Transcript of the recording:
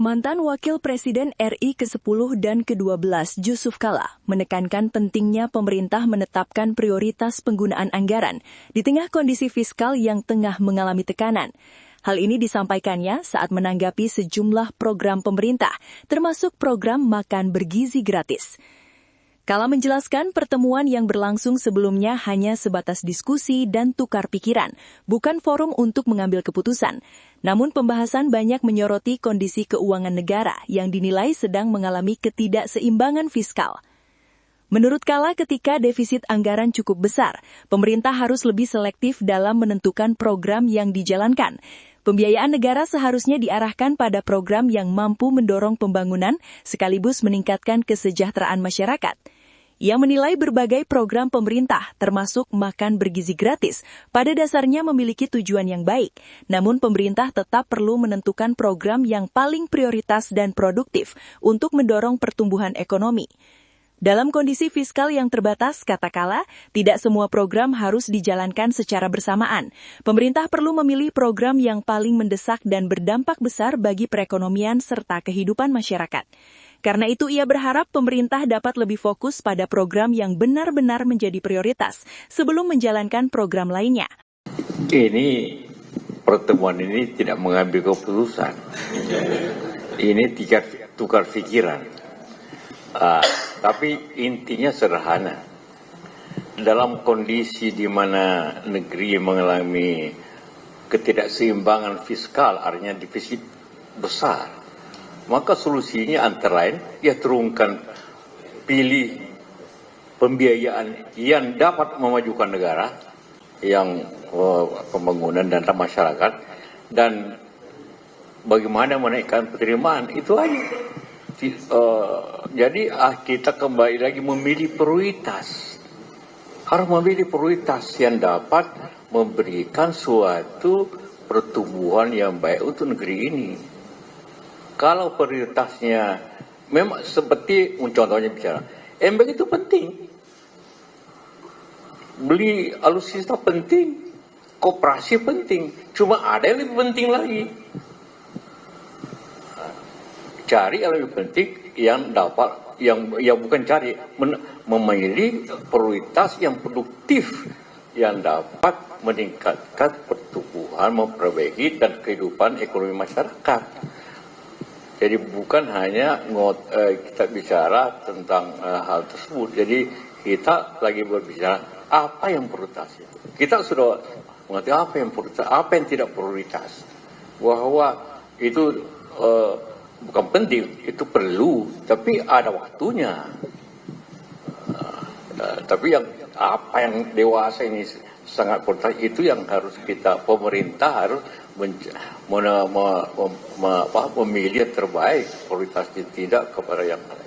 Mantan Wakil Presiden RI ke-10 dan ke-12 Jusuf Kalla menekankan pentingnya pemerintah menetapkan prioritas penggunaan anggaran di tengah kondisi fiskal yang tengah mengalami tekanan. Hal ini disampaikannya saat menanggapi sejumlah program pemerintah, termasuk program makan bergizi gratis. Kalla menjelaskan pertemuan yang berlangsung sebelumnya hanya sebatas diskusi dan tukar pikiran, bukan forum untuk mengambil keputusan. Namun pembahasan banyak menyoroti kondisi keuangan negara yang dinilai sedang mengalami ketidakseimbangan fiskal. Menurut Kalla, ketika defisit anggaran cukup besar, pemerintah harus lebih selektif dalam menentukan program yang dijalankan. Pembiayaan negara seharusnya diarahkan pada program yang mampu mendorong pembangunan sekaligus meningkatkan kesejahteraan masyarakat. Ia menilai berbagai program pemerintah, termasuk makan bergizi gratis, pada dasarnya memiliki tujuan yang baik. Namun pemerintah tetap perlu menentukan program yang paling prioritas dan produktif untuk mendorong pertumbuhan ekonomi. Dalam kondisi fiskal yang terbatas, kata Kalla, tidak semua program harus dijalankan secara bersamaan. Pemerintah perlu memilih program yang paling mendesak dan berdampak besar bagi perekonomian serta kehidupan masyarakat. Karena itu ia berharap pemerintah dapat lebih fokus pada program yang benar-benar menjadi prioritas sebelum menjalankan program lainnya. Ini pertemuan ini tidak mengambil keputusan. Ini tukar pikiran. Tapi intinya sederhana. Dalam kondisi di mana negeri mengalami ketidakseimbangan fiskal, artinya defisit besar, maka solusinya antara lain ya turunkan, pilih pembiayaan yang dapat memajukan negara, yang pembangunan dan masyarakat, dan bagaimana menaikkan penerimaan, itu aja. Jadi kita kembali lagi memilih prioritas. Harus memilih prioritas yang dapat memberikan suatu pertumbuhan yang baik untuk negeri ini. Kalau prioritasnya memang seperti contohnya bicara, embeng itu penting. Beli alutsista penting, koperasi penting. Cuma ada yang lebih penting lagi. Cari yang lebih penting yang dapat, yang bukan cari, memilih prioritas yang produktif yang dapat meningkatkan pertumbuhan, memperbaiki dan kehidupan ekonomi masyarakat. Jadi bukan hanya kita bicara tentang hal tersebut. Jadi kita lagi berbicara apa yang prioritas itu. Kita sudah mengerti apa yang prioritas, apa yang tidak prioritas. Bahwa itu bukan penting, itu perlu, tapi ada waktunya. Tapi apa yang dewasa ini sangat prioritas, itu yang harus kita, pemerintah harus memilih yang terbaik, prioritasnya tidak kepada yang lain.